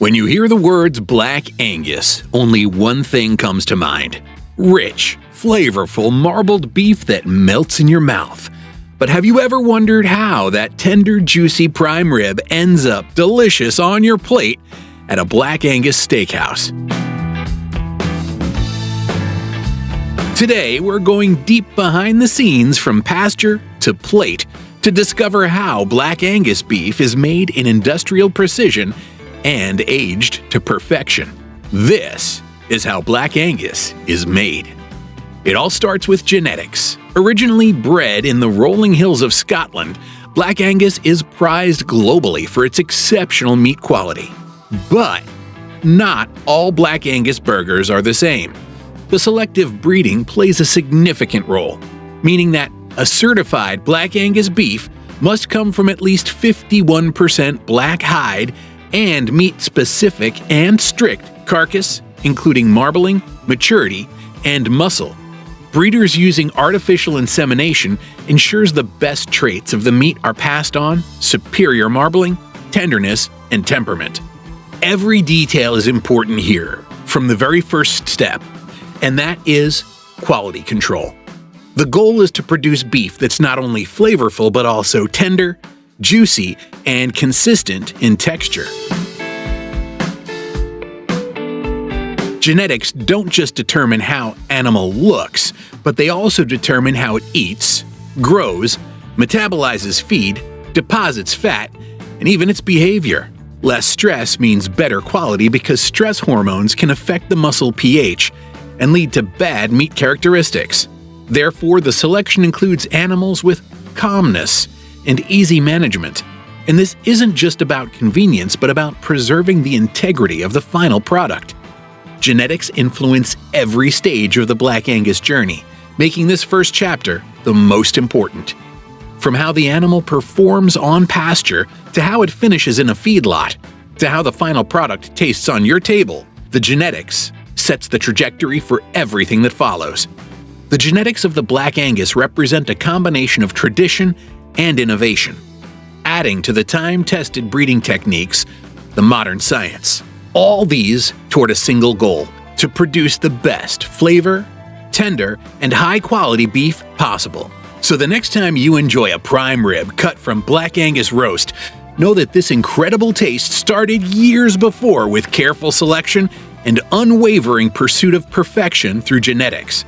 When you hear the words Black Angus, only one thing comes to mind: rich, flavorful, marbled beef that melts in your mouth. But have you ever wondered how that tender, juicy prime rib ends up delicious on your plate at a Black Angus Steakhouse? Today, we're going deep behind the scenes from pasture to plate to discover how Black Angus beef is made in industrial precision and aged to perfection. This is how Black Angus is made. It all starts with genetics. Originally bred in the rolling hills of Scotland, Black Angus is prized globally for its exceptional meat quality. But not all Black Angus burgers are the same. The selective breeding plays a significant role, meaning that a certified Black Angus beef must come from at least 51% black hide and meet specific and strict carcass, including marbling, maturity, and muscle. Breeders using artificial insemination ensures the best traits of the meat are passed on: superior marbling, tenderness, and temperament. Every detail is important here, from the very first step, and that is quality control. The goal is to produce beef that's not only flavorful but also tender, juicy, and consistent in texture. Genetics don't just determine how animal looks, but they also determine how it eats, grows, metabolizes feed, deposits fat, and even its behavior. Less stress means better quality because stress hormones can affect the muscle pH and lead to bad meat characteristics. Therefore, the selection includes animals with calmness and easy management. And this isn't just about convenience, but about preserving the integrity of the final product. Genetics influence every stage of the Black Angus journey, making this first chapter the most important. From how the animal performs on pasture, to how it finishes in a feedlot, to how the final product tastes on your table, the genetics sets the trajectory for everything that follows. The genetics of the Black Angus represent a combination of tradition and innovation, adding to the time-tested breeding techniques, the modern science. All these toward a single goal: to produce the best flavor, tender, and high-quality beef possible. So the next time you enjoy a prime rib cut from Black Angus roast, know that this incredible taste started years before with careful selection and unwavering pursuit of perfection through genetics.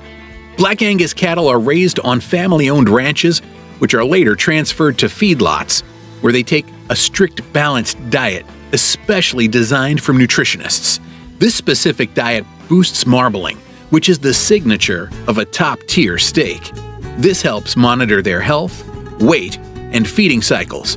Black Angus cattle are raised on family-owned ranches, which are later transferred to feedlots, where they take a strict balanced diet, especially designed for nutritionists. This specific diet boosts marbling, which is the signature of a top-tier steak. This helps monitor their health, weight, and feeding cycles.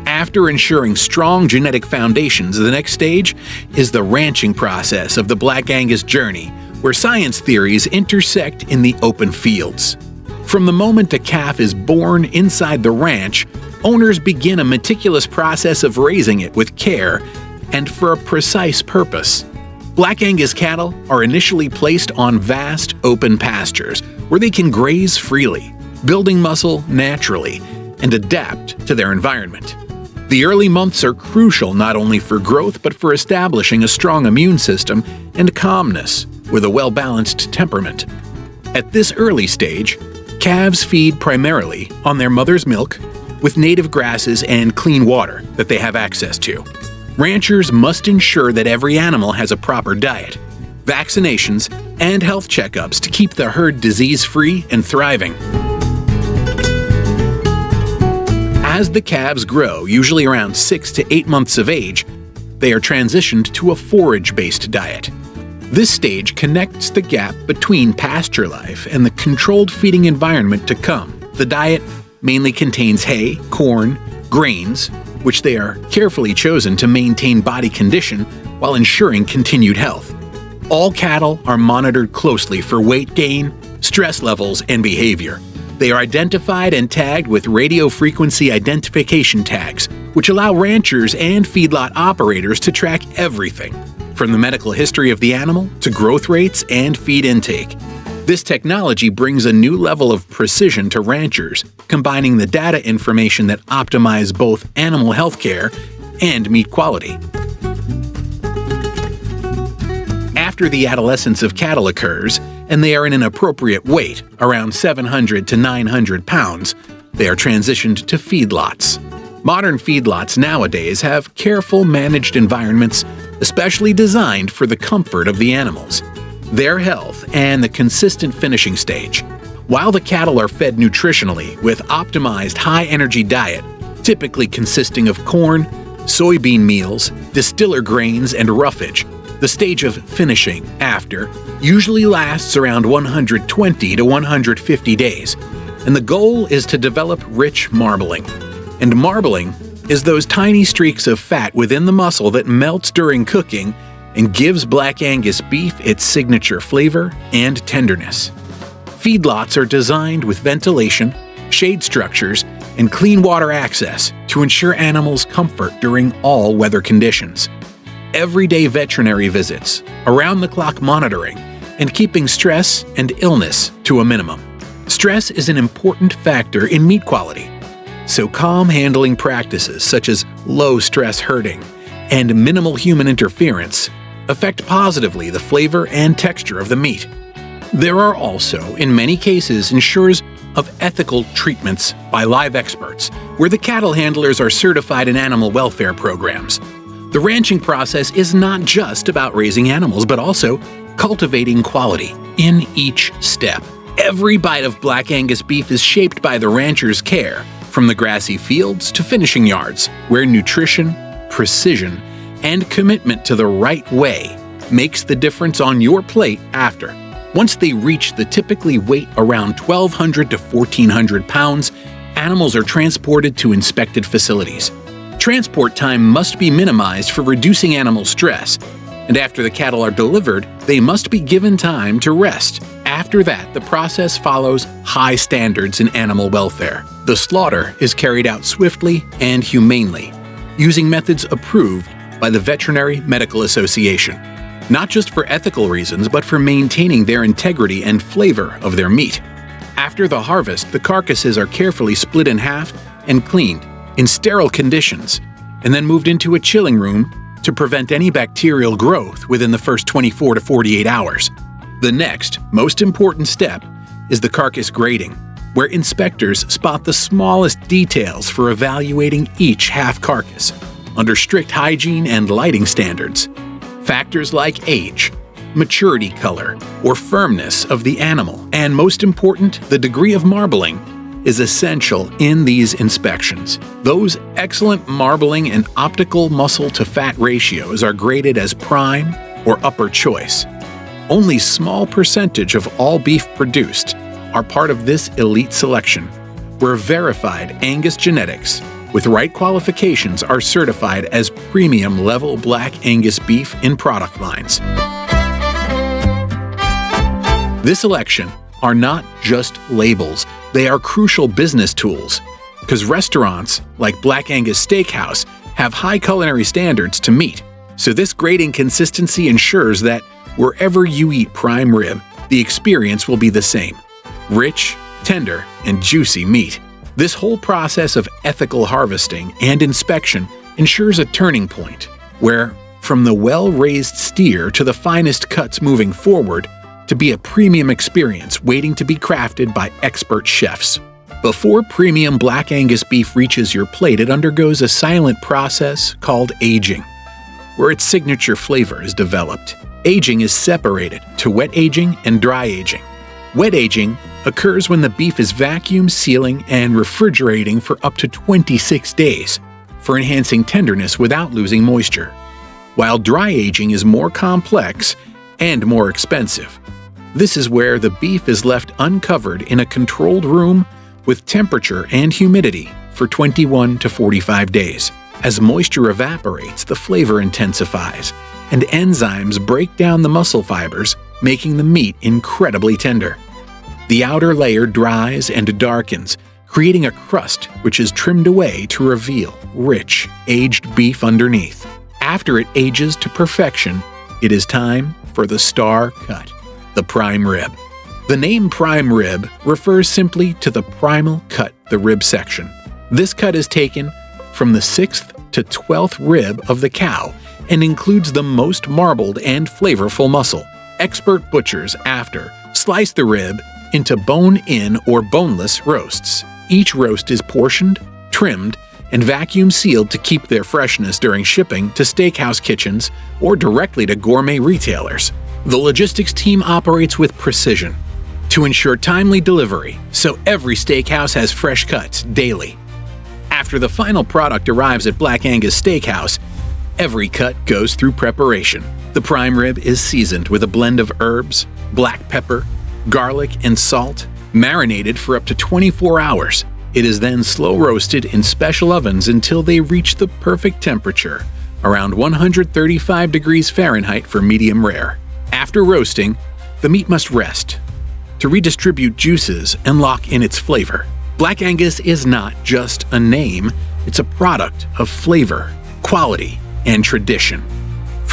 After ensuring strong genetic foundations, the next stage is the ranching process of the Black Angus journey, where science theories intersect in the open fields. From the moment a calf is born inside the ranch, owners begin a meticulous process of raising it with care and for a precise purpose. Black Angus cattle are initially placed on vast open pastures where they can graze freely, building muscle naturally, and adapt to their environment. The early months are crucial not only for growth but for establishing a strong immune system and calmness with a well-balanced temperament. At this early stage, calves feed primarily on their mother's milk with native grasses and clean water that they have access to. Ranchers must ensure that every animal has a proper diet, vaccinations, and health checkups to keep the herd disease-free and thriving. As the calves grow, usually around 6 to 8 months of age, they are transitioned to a forage-based diet. This stage connects the gap between pasture life and the controlled feeding environment to come. The diet mainly contains hay, corn, grains, which they are carefully chosen to maintain body condition while ensuring continued health. All cattle are monitored closely for weight gain, stress levels, and behavior. They are identified and tagged with radio frequency identification tags, which allow ranchers and feedlot operators to track everything, from the medical history of the animal to growth rates and feed intake. This technology brings a new level of precision to ranchers, combining the data information that optimize both animal health care and meat quality. After the adolescence of cattle occurs, and they are in an appropriate weight, around 700 to 900 pounds, they are transitioned to feedlots. Modern feedlots nowadays have careful managed environments especially designed for the comfort of the animals, their health, and the consistent finishing stage. While the cattle are fed nutritionally with optimized high-energy diet, typically consisting of corn, soybean meals, distiller grains, and roughage, the stage of finishing after usually lasts around 120 to 150 days, and the goal is to develop rich marbling. And marbling is those tiny streaks of fat within the muscle that melts during cooking and gives Black Angus beef its signature flavor and tenderness. Feedlots are designed with ventilation, shade structures, and clean water access to ensure animals' comfort during all weather conditions. Everyday veterinary visits, around-the-clock monitoring, and keeping stress and illness to a minimum. Stress is an important factor in meat quality, so calm handling practices such as low-stress herding and minimal human interference affect positively the flavor and texture of the meat. There are also, in many cases, ensures of ethical treatments by live experts, where the cattle handlers are certified in animal welfare programs. The ranching process is not just about raising animals, but also cultivating quality in each step. Every bite of Black Angus beef is shaped by the rancher's care, from the grassy fields to finishing yards, where nutrition, precision, and commitment to the right way makes the difference on your plate after. Once they reach the typically weight around 1,200 to 1,400 pounds, animals are transported to inspected facilities. Transport time must be minimized for reducing animal stress, and after the cattle are delivered, they must be given time to rest. After that, the process follows high standards in animal welfare. The slaughter is carried out swiftly and humanely, using methods approved by the Veterinary Medical Association, not just for ethical reasons, but for maintaining their integrity and flavor of their meat. After the harvest, the carcasses are carefully split in half and cleaned in sterile conditions, and then moved into a chilling room to prevent any bacterial growth within the first 24 to 48 hours. The next, most important step is the carcass grading, where inspectors spot the smallest details for evaluating each half carcass under strict hygiene and lighting standards. Factors like age, maturity color, or firmness of the animal, and most important, the degree of marbling, is essential in these inspections. Those excellent marbling and optical muscle-to-fat ratios are graded as prime or upper choice. Only small percentage of all beef produced are part of this elite selection, where verified Angus genetics with right qualifications are certified as premium-level Black Angus beef in product lines. This selection are not just labels, they are crucial business tools, because restaurants like Black Angus Steakhouse have high culinary standards to meet. So this grading consistency ensures that wherever you eat prime rib, the experience will be the same: rich, tender, and juicy meat. This whole process of ethical harvesting and inspection ensures a turning point where, from the well-raised steer to the finest cuts moving forward, to be a premium experience waiting to be crafted by expert chefs. Before premium Black Angus beef reaches your plate, it undergoes a silent process called aging, where its signature flavor is developed. Aging is separated to wet aging and dry aging. Wet aging occurs when the beef is vacuum sealing and refrigerating for up to 26 days for enhancing tenderness without losing moisture, while dry aging is more complex and more expensive. This is where the beef is left uncovered in a controlled room with temperature and humidity for 21 to 45 days. As moisture evaporates, the flavor intensifies, and enzymes break down the muscle fibers, making the meat incredibly tender. The outer layer dries and darkens, creating a crust which is trimmed away to reveal rich, aged beef underneath. After it ages to perfection, it is time for the star cut, the prime rib. The name prime rib refers simply to the primal cut, the rib section. This cut is taken from the 6th to 12th rib of the cow and includes the most marbled and flavorful muscle. Expert butchers after slice the rib into bone-in or boneless roasts. Each roast is portioned, trimmed, and vacuum sealed to keep their freshness during shipping to steakhouse kitchens or directly to gourmet retailers. The logistics team operates with precision to ensure timely delivery, so every steakhouse has fresh cuts daily. After the final product arrives at Black Angus Steakhouse, every cut goes through preparation. The prime rib is seasoned with a blend of herbs, black pepper, garlic, and salt, marinated for up to 24 hours. It is then slow roasted in special ovens until they reach the perfect temperature, around 135 degrees Fahrenheit for medium rare. After roasting, the meat must rest to redistribute juices and lock in its flavor. Black Angus is not just a name, it's a product of flavor, quality, and tradition.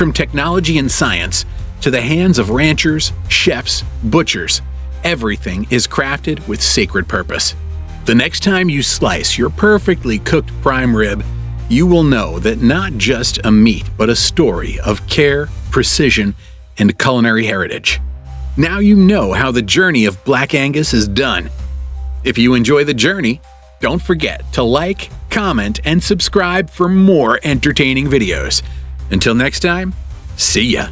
From technology and science to the hands of ranchers, chefs, butchers, everything is crafted with sacred purpose. The next time you slice your perfectly cooked prime rib, you will know that not just a meat, but a story of care, precision, and culinary heritage. Now you know how the journey of Black Angus is done. If you enjoy the journey, don't forget to like, comment, and subscribe for more entertaining videos. Until next time, see ya!